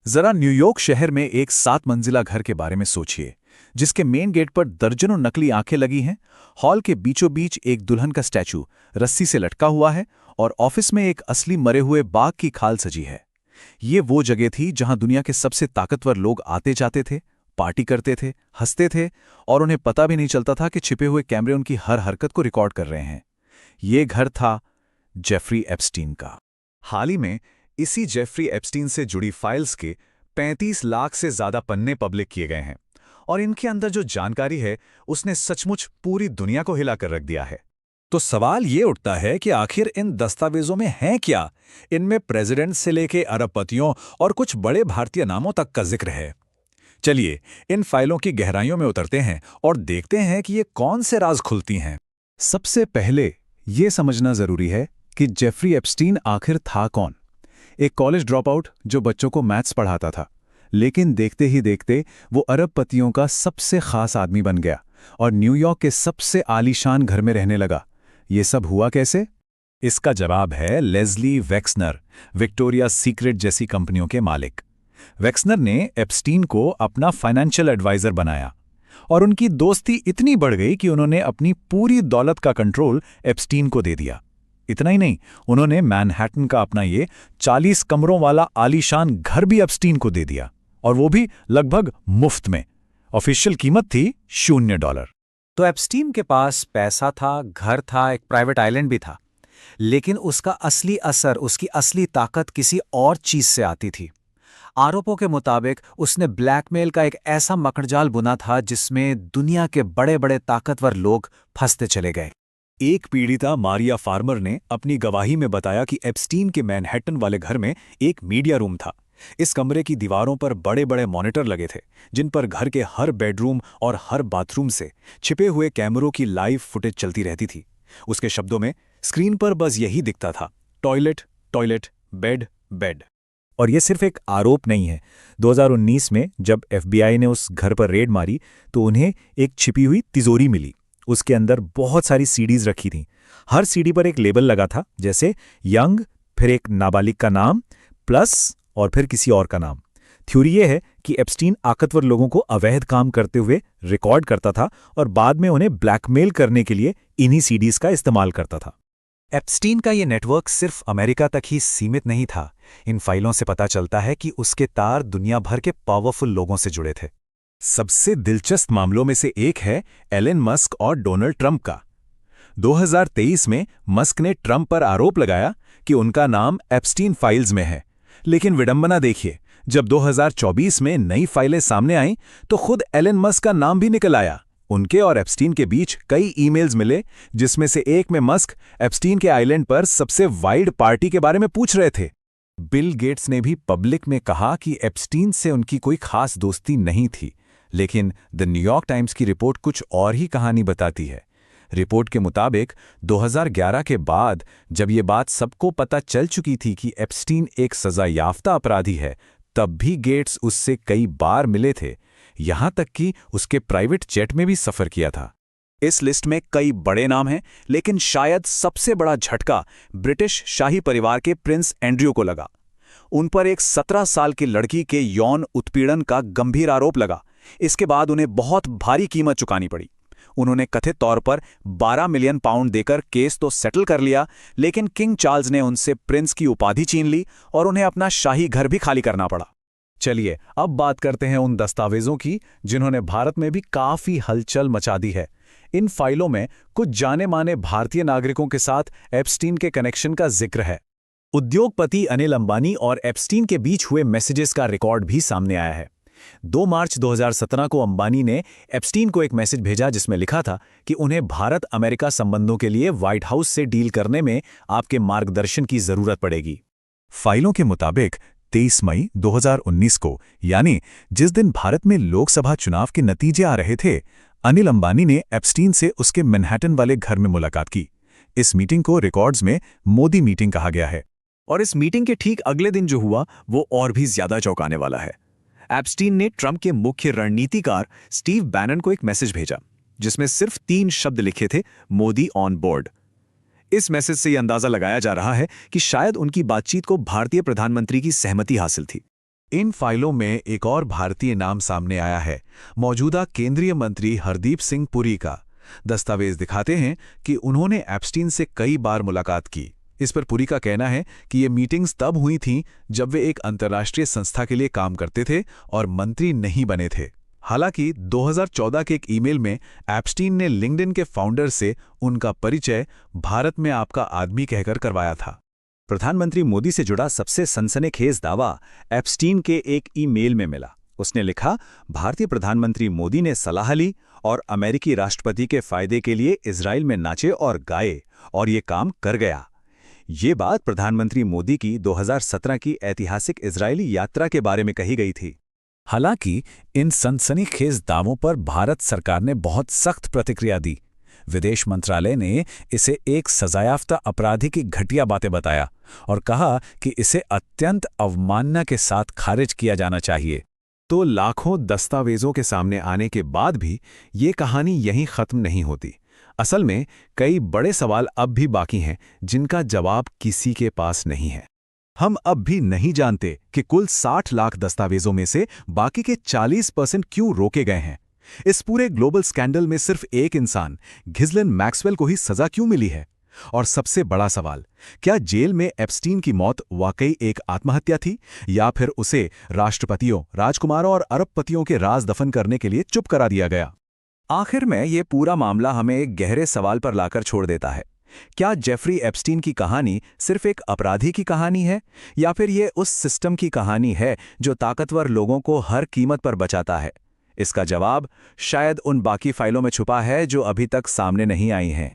जरा न्यूयॉर्क शहर में एक 7 मंजिला घर के बारे में सोचिए, जिसके मेन गेट पर दर्जनों नकली आंखें लगी हैं। हॉल के बीचों बीच एक दुल्हन का स्टैचू रस्सी से लटका हुआ है और ऑफिस में एक असली मरे हुए बाघ की खाल सजी है। ये वो जगह थी जहां दुनिया के सबसे ताकतवर लोग आते जाते थे, पार्टी करते थे, हंसते थे और उन्हें पता भी नहीं चलता था कि छिपे हुए कैमरे उनकी हर हरकत को रिकॉर्ड कर रहे हैं। ये घर था जेफरी एप्स्टीन का। हाल ही में इसी जेफरी एप्स्टीन से जुड़ी फाइल्स के 35 लाख से ज्यादा पन्ने पब्लिक किए गए हैं और इनके अंदर जो जानकारी है उसने सचमुच पूरी दुनिया को हिलाकर रख दिया है। तो सवाल ये उठता है कि आखिर इन दस्तावेजों में है क्या? इनमें प्रेसिडेंट से लेके अरबपतियों और कुछ बड़े भारतीय नामों तक का जिक्र है। चलिए इन फाइलों की गहराइयों में उतरते हैं और देखते हैं कि ये कौन से राज खुलती हैं। सबसे पहले ये समझना जरूरी है कि जेफरी एप्स्टीन आखिर था कौन। एक कॉलेज ड्रॉपआउट जो बच्चों को मैथ्स पढ़ाता था, लेकिन देखते ही देखते वो अरबपतियों का सबसे खास आदमी बन गया और न्यूयॉर्क के सबसे आलीशान घर में रहने लगा। ये सब हुआ कैसे? इसका जवाब है लेस्ली वेक्सनर, विक्टोरिया सीक्रेट जैसी कंपनियों के मालिक। वेक्सनर ने एप्स्टीन को अपना फाइनेंशियल एडवाइजर बनाया और उनकी दोस्ती इतनी बढ़ गई कि उन्होंने अपनी पूरी दौलत का कंट्रोल एप्स्टीन को दे दिया। इतना ही नहीं, उन्होंने मैनहट्टन का अपना ये 40 कमरों वाला आलीशान घर भी एप्स्टीन को दे दिया, और वो भी लगभग मुफ्त में। ऑफिशियल कीमत थी $0। तो एप्स्टीन के पास पैसा था, घर था, एक प्राइवेट आइलैंड भी था, लेकिन उसका असली असर, उसकी असली ताकत किसी और चीज से आती थी। आरोपों के मुताबिक उसने ब्लैकमेल का एक ऐसा मकड़जाल बुना था जिसमें दुनिया के बड़े बड़े ताकतवर लोग फंसते चले गए। एक पीड़िता मारिया फार्मर ने अपनी गवाही में बताया कि एप्स्टीन के मैनहट्टन वाले घर में एक मीडिया रूम था। इस कमरे की दीवारों पर बड़े बड़े मॉनिटर लगे थे, जिन पर घर के हर बेडरूम और हर बाथरूम से छिपे हुए कैमरों की लाइव फुटेज चलती रहती थी। उसके शब्दों में स्क्रीन पर बस यही दिखता था, टॉयलेट टॉयलेट, बेड बेड। और यह सिर्फ एक आरोप नहीं है। 2019 में जब FBI ने उस घर पर रेड मारी तो उन्हें एक छिपी हुई तिजोरी मिली। उसके अंदर बहुत सारी सीडीज रखी थीं। हर सीडी पर एक लेबल लगा था, जैसे यंग, फिर एक नाबालिग का नाम, प्लस और फिर किसी और का नाम। थ्योरी ये है कि एप्स्टीन ताकतवर लोगों को अवैध काम करते हुए रिकॉर्ड करता था और बाद में उन्हें ब्लैकमेल करने के लिए इन्हीं सीडीज का इस्तेमाल करता था। एप्स्टीन का ये नेटवर्क सिर्फ अमेरिका तक ही सीमित नहीं था। इन फाइलों से पता चलता है कि उसके तार दुनिया भर के पावरफुल लोगों से जुड़े थे। सबसे दिलचस्प मामलों में से एक है एलन मस्क और डोनाल्ड ट्रंप का। 2023 में मस्क ने ट्रंप पर आरोप लगाया कि उनका नाम एप्स्टीन फाइल्स में है, लेकिन विडंबना देखिए, जब 2024 में नई फाइलें सामने आईं तो खुद एलन मस्क का नाम भी निकल आया। उनके और एप्स्टीन के बीच कई ईमेल्स मिले, जिसमें से एक में मस्क एप्स्टीन के आइलैंड पर सबसे वाइड पार्टी के बारे में पूछ रहे थे। बिल गेट्स ने भी पब्लिक में कहा कि एप्स्टीन से उनकी कोई खास दोस्ती नहीं थी, लेकिन द न्यूयॉर्क टाइम्स की रिपोर्ट कुछ और ही कहानी बताती है। रिपोर्ट के मुताबिक 2011 के बाद जब ये बात सबको पता चल चुकी थी कि एप्स्टीन एक सजायाफ्ता अपराधी है, तब भी गेट्स उससे कई बार मिले थे, यहां तक कि उसके प्राइवेट जेट में भी सफर किया था। इस लिस्ट में कई बड़े नाम हैं, लेकिन शायद सबसे बड़ा झटका ब्रिटिश शाही परिवार के प्रिंस एंड्रयू को लगा। उन पर एक 17 साल की लड़की के यौन उत्पीड़न का गंभीर आरोप लगा। इसके बाद उन्हें बहुत भारी कीमत चुकानी पड़ी। उन्होंने कथित तौर पर 12 मिलियन पाउंड देकर केस तो सेटल कर लिया, लेकिन किंग चार्ल्स ने उनसे प्रिंस की उपाधि छीन ली और उन्हें अपना शाही घर भी खाली करना पड़ा। चलिए अब बात करते हैं उन दस्तावेजों की जिन्होंने भारत में भी काफी हलचल मचा दी है। इन फाइलों में कुछ जाने माने भारतीय नागरिकों के साथ एप्स्टीन के कनेक्शन का जिक्र है। उद्योगपति अनिल अंबानी और एप्स्टीन के बीच हुए मैसेजेस का रिकॉर्ड भी सामने आया है। 2 मार्च 2017 को अंबानी ने एप्स्टीन को एक मैसेज भेजा जिसमें लिखा था कि उन्हें भारत अमेरिका संबंधों के लिए व्हाइट हाउस से डील करने में आपके मार्गदर्शन की जरूरत पड़ेगी। फाइलों के मुताबिक 23 मई 2019 को, यानी जिस दिन भारत में लोकसभा चुनाव के नतीजे आ रहे थे, अनिल अंबानी ने एप्स्टीन से उसके मैनहट्टन वाले घर में मुलाकात की। इस मीटिंग को रिकॉर्ड्स में मोदी मीटिंग कहा गया है। और इस मीटिंग के ठीक अगले दिन जो हुआ वो और भी ज्यादा चौंकाने वाला है। एप्स्टीन ने ट्रंप के मुख्य रणनीतिकार स्टीव बैनन को एक मैसेज भेजा जिसमें सिर्फ 3 शब्द लिखे थे, मोदी ऑन बोर्ड। इस मैसेज से यह अंदाजा लगाया जा रहा है कि शायद उनकी बातचीत को भारतीय प्रधानमंत्री की सहमति हासिल थी। इन फाइलों में एक और भारतीय नाम सामने आया है, मौजूदा केंद्रीय मंत्री हरदीप सिंह पुरी का। दस्तावेज दिखाते हैं कि उन्होंने एप्स्टीन से कई बार मुलाकात की। इस पर पुरी का कहना है कि ये मीटिंग्स तब हुई थीं जब वे एक अंतर्राष्ट्रीय संस्था के लिए काम करते थे और मंत्री नहीं बने थे। हालांकि 2014 के एक ईमेल में एप्स्टीन ने लिंक्डइन के फाउंडर से उनका परिचय भारत में आपका आदमी कहकर करवाया था। प्रधानमंत्री मोदी से जुड़ा सबसे सनसनीखेज दावा एप्स्टीन के एक ईमेल में मिला। उसने लिखा, भारतीय प्रधानमंत्री मोदी ने सलाह ली और अमेरिकी राष्ट्रपति के फायदे के लिए इजराइल में नाचे और गाए और ये काम कर गया। ये बात प्रधानमंत्री मोदी की 2017 की ऐतिहासिक इजरायली यात्रा के बारे में कही गई थी। हालांकि इन सनसनीखेज दावों पर भारत सरकार ने बहुत सख्त प्रतिक्रिया दी। विदेश मंत्रालय ने इसे एक सजायाफ्ता अपराधी की घटिया बातें बताया और कहा कि इसे अत्यंत अवमानना के साथ खारिज किया जाना चाहिए। तो लाखों दस्तावेजों के सामने आने के बाद भी ये कहानी यहीं खत्म नहीं होती। असल में कई बड़े सवाल अब भी बाकी हैं जिनका जवाब किसी के पास नहीं है। हम अब भी नहीं जानते कि कुल 60 लाख दस्तावेजों में से बाकी के 40% क्यों रोके गए हैं। इस पूरे ग्लोबल स्कैंडल में सिर्फ एक इंसान, घिस्लिन मैक्सवेल को ही सजा क्यों मिली है? और सबसे बड़ा सवाल, क्या जेल में एप्स्टीन की मौत वाकई एक आत्महत्या थी या फिर उसे राष्ट्रपतियों, राजकुमारों और अरबपतियों के राज दफन करने के लिए चुप करा दिया गया? आखिर में ये पूरा मामला हमें एक गहरे सवाल पर लाकर छोड़ देता है। क्या जेफरी एप्स्टीन की कहानी सिर्फ एक अपराधी की कहानी है या फिर ये उस सिस्टम की कहानी है जो ताकतवर लोगों को हर कीमत पर बचाता है? इसका जवाब शायद उन बाकी फाइलों में छुपा है जो अभी तक सामने नहीं आई हैं।